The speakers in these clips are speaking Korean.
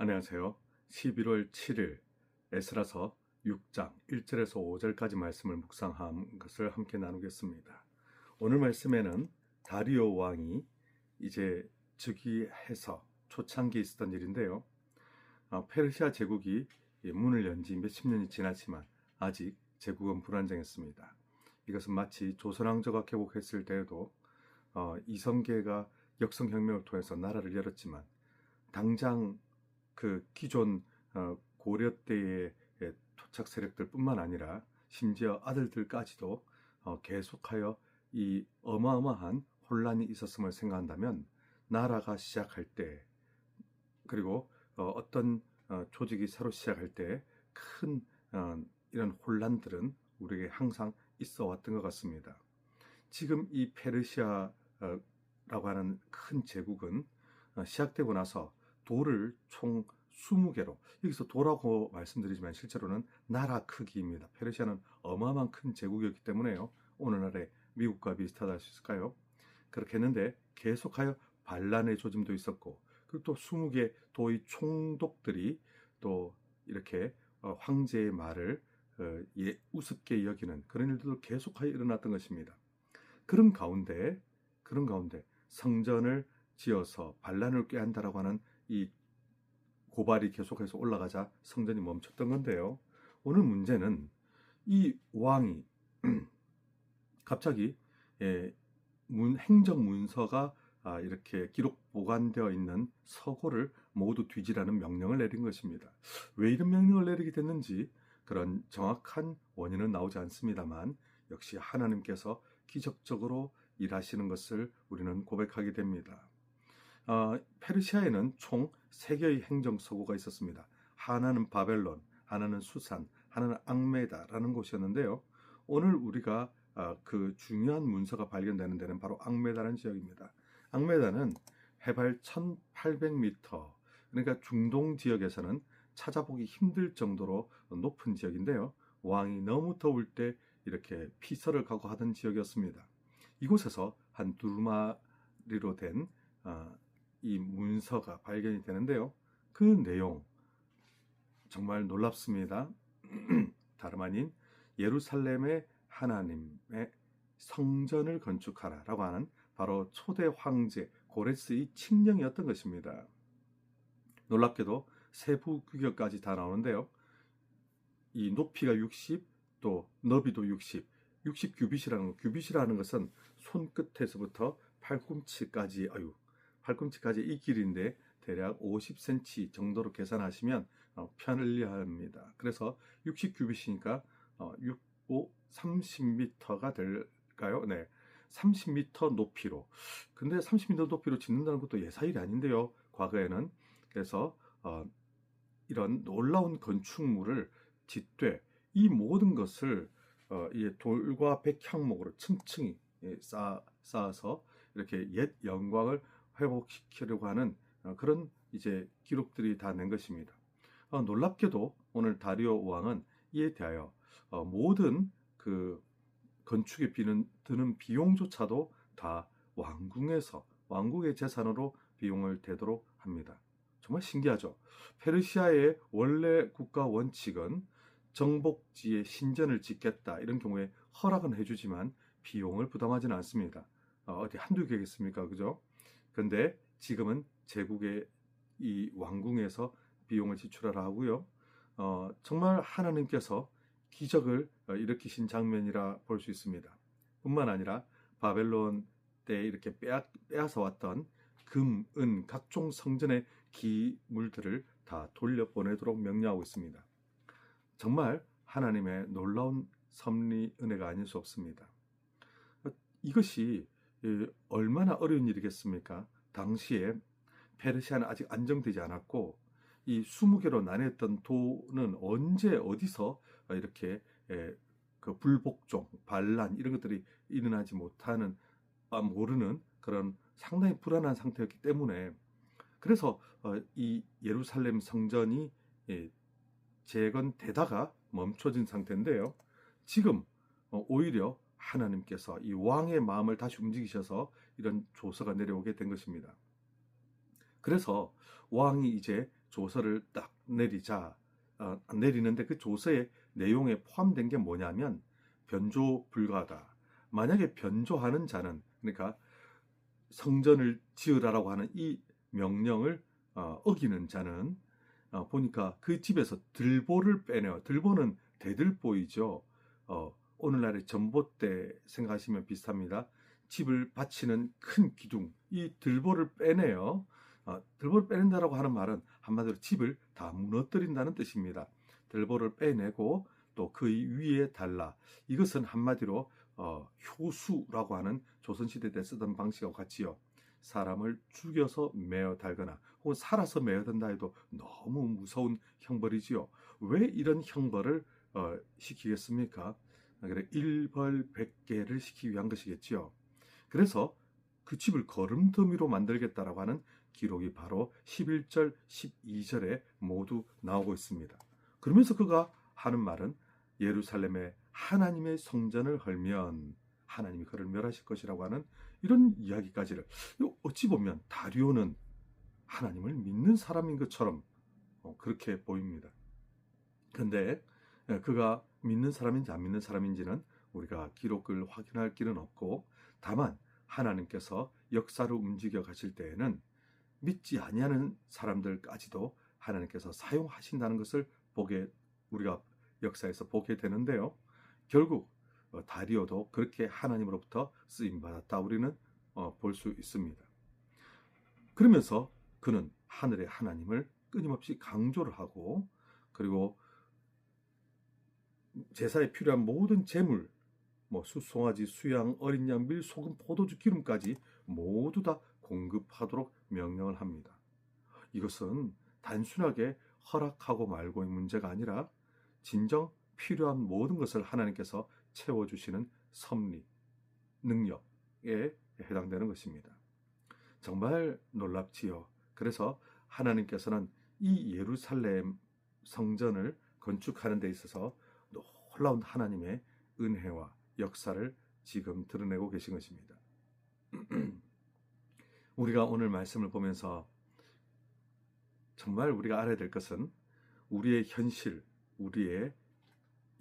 안녕하세요. 11월 7일 에스라서 6장 1절에서 5절까지 말씀을 묵상한 것을 함께 나누겠습니다. 오늘 말씀에는 다리오 왕이 이제 즉위해서 초창기에 있었던 일인데요. 페르시아 제국이 문을 연 지 몇십 년이 지났지만 아직 제국은 불안정했습니다. 이것은 마치 조선왕조가 개국했을 때에도 이성계가 역성혁명을 통해서 나라를 열었지만 당장 그 기존 고려 때의 토착 세력들뿐만 아니라 심지어 아들들까지도 계속하여 이 어마어마한 혼란이 있었음을 생각한다면 나라가 시작할 때 그리고 어떤 조직이 새로 시작할 때 큰 이런 혼란들은 우리에게 항상 있어 왔던 것 같습니다. 지금 이 페르시아라고 하는 큰 제국은 시작되고 나서 도를 총 20개로, 여기서 도라고 말씀드리지만 실제로는 나라 크기입니다. 페르시아는 어마어마한 큰 제국이었기 때문에요. 오늘날의 미국과 비슷하다 할 수 있을까요? 그렇게 했는데 계속하여 반란의 조짐도 있었고, 그리고 또 20개 도의 총독들이 또 이렇게 황제의 말을 우습게 여기는 그런 일들도 계속하여 일어났던 것입니다. 그런 가운데 성전을 지어서 반란을 꾀한다라고 하는 이 고발이 계속해서 올라가자 성전이 멈췄던 건데요. 오늘 문제는 이 왕이 갑자기 행정 문서가 이렇게 기록 보관되어 있는 서고를 모두 뒤지라는 명령을 내린 것입니다. 왜 이런 명령을 내리게 됐는지 그런 정확한 원인은 나오지 않습니다만 역시 하나님께서 기적적으로 일하시는 것을 우리는 고백하게 됩니다. 페르시아에는 총 3개의 행정서고가 있었습니다. 하나는 바벨론, 하나는 수산, 하나는 앙메다라는 곳이었는데요. 오늘 우리가 그 중요한 문서가 발견되는 데는 바로 앙메다라는 지역입니다. 앙메다는 해발 1800m, 그러니까 중동 지역에서는 찾아보기 힘들 정도로 높은 지역인데요. 왕이 너무 더울 때 이렇게 피서를 가고 하던 지역이었습니다. 이곳에서 한 두루마리로 된 이 문서가 발견이 되는데요. 그 내용 정말 놀랍습니다. 다름 아닌 예루살렘의 하나님의 성전을 건축하라 라고 하는 바로 초대 황제 고레스의 칙령이었던 것입니다. 놀랍게도 세부 규격까지 다 나오는데요. 이 높이가 60, 또 너비도 60 규빗이라는 것은 손끝에서부터 팔꿈치까지 이 길인데 대략 50cm 정도로 계산하시면 편리합니다. 그래서 60 규빗이니까 30m가 될까요? 네. 30m 높이로. 근데 30m 높이로 짓는다는 것도 예사일이 아닌데요. 과거에는. 그래서 이런 놀라운 건축물을 짓되 이 모든 것을 이 돌과 백향목으로 층층이 쌓아서 이렇게 옛 영광을 회복시키려고 하는 그런 이제 기록들이 다 낸 것입니다. 놀랍게도 오늘 다리오 왕은 이에 대하여 모든 그 건축에 드는 비용조차도 다 왕궁의 재산으로 비용을 대도록 합니다. 정말 신기하죠. 페르시아의 원래 국가 원칙은 정복지에 신전을 짓겠다 이런 경우에 허락은 해주지만 비용을 부담하지는 않습니다. 어디 한두 개겠습니까, 그죠? 그런데 지금은 제국의 이 왕궁에서 비용을 지출하라 하고요. 정말 하나님께서 기적을 일으키신 장면이라 볼 수 있습니다. 뿐만 아니라 바벨론 때 이렇게 빼앗아 왔던 금, 은, 각종 성전의 기물들을 다 돌려보내도록 명령하고 있습니다. 정말 하나님의 놀라운 섭리 은혜가 아닐 수 없습니다. 이것이 얼마나 어려운 일이겠습니까? 당시에 페르시아는 아직 안정되지 않았고 이 20개로 나뉘었던 도는 언제 어디서 이렇게 그 불복종, 반란 이런 것들이 일어나지 못하는 모르는 그런 상당히 불안한 상태였기 때문에 그래서 이 예루살렘 성전이 재건되다가 멈춰진 상태인데요. 지금 오히려 하나님께서 이 왕의 마음을 다시 움직이셔서 이런 조서가 내려오게 된 것입니다. 그래서 왕이 이제 조서를 딱 내리는데 그 조서의 내용에 포함된 게 뭐냐면 변조 불가하다. 만약에 변조하는 자는, 그러니까 성전을 지으라라고 하는 이 명령을 어기는 자는 보니까 그 집에서 들보를 빼내요. 들보는 대들보이죠. 오늘날의 전봇대 생각하시면 비슷합니다. 집을 받치는 큰 기둥, 이 들보를 빼내요. 들보를 빼낸다라고 하는 말은 한마디로 집을 다 무너뜨린다는 뜻입니다. 들보를 빼내고 또 그 위에 달라. 이것은 한마디로 효수라고 하는 조선시대 때 쓰던 방식하고 같이요. 사람을 죽여서 매어 달거나 혹은 살아서 매어 든다 해도 너무 무서운 형벌이지요. 왜 이런 형벌을 시키겠습니까? 그래, 일벌백계를 시키기 위한 것이겠지요. 그래서 그 집을 거름더미로 만들겠다라고 하는 기록이 바로 11절, 12절에 모두 나오고 있습니다. 그러면서 그가 하는 말은 예루살렘에 하나님의 성전을 헐면 하나님이 그를 멸하실 것이라고 하는 이런 이야기까지를, 어찌 보면 다리오는 하나님을 믿는 사람인 것처럼 그렇게 보입니다. 근데 그가 믿는 사람인지 안 믿는 사람인지는 우리가 기록을 확인할 길은 없고, 다만 하나님께서 역사를 움직여 가실 때에는 믿지 아니하는 사람들까지도 하나님께서 사용하신다는 것을 우리가 역사에서 보게 되는데요. 결국 다리오도 그렇게 하나님으로부터 쓰임받았다 우리는 볼 수 있습니다. 그러면서 그는 하늘의 하나님을 끊임없이 강조를 하고, 그리고 제사에 필요한 모든 제물, 숫송아지, 수양, 어린 양, 밀, 소금, 포도주, 기름까지 모두 다 공급하도록 명령을 합니다. 이것은 단순하게 허락하고 말고의 문제가 아니라 진정 필요한 모든 것을 하나님께서 채워주시는 섭리, 능력에 해당되는 것입니다. 정말 놀랍지요. 그래서 하나님께서는 이 예루살렘 성전을 건축하는 데 있어서 놀라운 하나님의 은혜와 역사를 지금 드러내고 계신 것입니다. 우리가 오늘 말씀을 보면서 정말 우리가 알아야 될 것은 우리의 현실, 우리의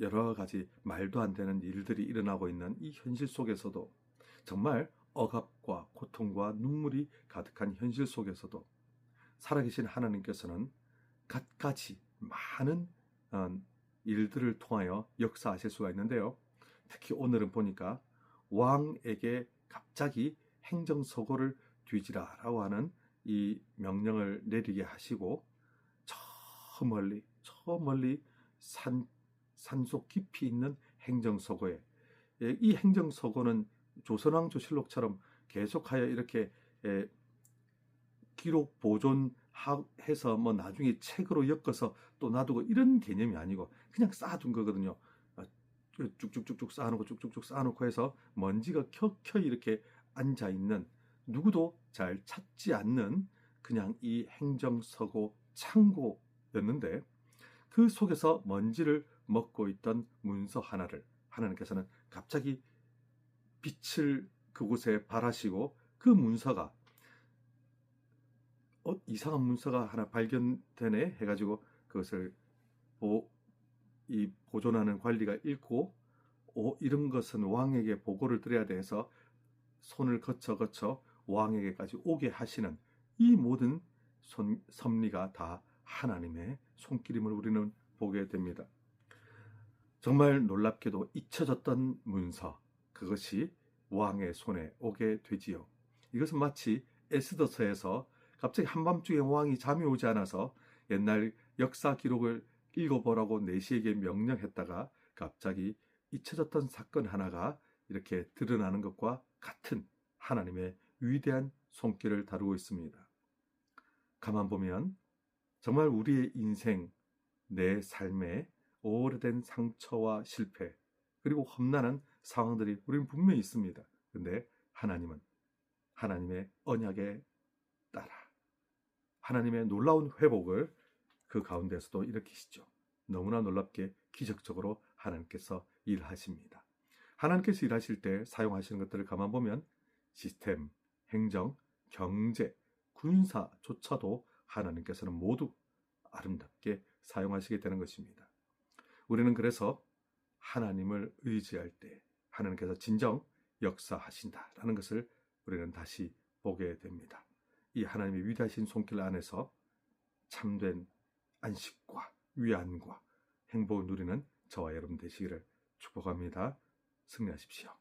여러 가지 말도 안 되는 일들이 일어나고 있는 이 현실 속에서도, 정말 억압과 고통과 눈물이 가득한 현실 속에서도 살아계신 하나님께서는 갖가지 많은 일들을 통하여 역사하실 수가 있는데요. 특히 오늘은 보니까 왕에게 갑자기 행정서고를 뒤지라라고 하는 이 명령을 내리게 하시고, 저 멀리 산속 깊이 있는 행정서고에, 이 행정서고는 조선왕 조실록처럼 계속하여 이렇게 기록 보존해서 나중에 책으로 엮어서 또 놔두고 이런 개념이 아니고 그냥 쌓아둔 거거든요. 쭉쭉쭉쭉 쌓아놓고 쭉쭉쭉 쌓아놓고 해서 먼지가 켜켜이 이렇게 앉아있는, 누구도 잘 찾지 않는 그냥 이 행정서고 창고였는데, 그 속에서 먼지를 먹고 있던 문서 하나를 하나님께서는 갑자기 빛을 그곳에 발하시고, 그 문서가 이상한 문서가 하나 발견되네 해가지고 그것을 보존하는 관리가 읽고, 이런 것은 왕에게 보고를 드려야 돼서 손을 거쳐 왕에게까지 오게 하시는 이 모든 섭리가 다 하나님의 손길임을 우리는 보게 됩니다. 정말 놀랍게도 잊혀졌던 문서, 그것이 왕의 손에 오게 되지요. 이것은 마치 에스더서에서 갑자기 한밤중에 왕이 잠이 오지 않아서 옛날 역사 기록을 읽어보라고 내시에게 명령했다가 갑자기 잊혀졌던 사건 하나가 이렇게 드러나는 것과 같은 하나님의 위대한 손길을 다루고 있습니다. 가만 보면 정말 우리의 인생, 내 삶에 오래된 상처와 실패, 그리고 험난한 상황들이 우리는 분명히 있습니다. 근데 하나님은 하나님의 언약에 따라 하나님의 놀라운 회복을 그 가운데서도 일으키시죠. 너무나 놀랍게 기적적으로 하나님께서 일하십니다. 하나님께서 일하실 때 사용하시는 것들을 가만 보면 시스템, 행정, 경제, 군사조차도 하나님께서는 모두 아름답게 사용하시게 되는 것입니다. 우리는 그래서 하나님을 의지할 때 하나님께서 진정 역사하신다라는 것을 우리는 다시 보게 됩니다. 이 하나님의 위대하신 손길 안에서 참된 안식과 위안과 행복을 누리는 저와 여러분 되시기를 축복합니다. 승리하십시오.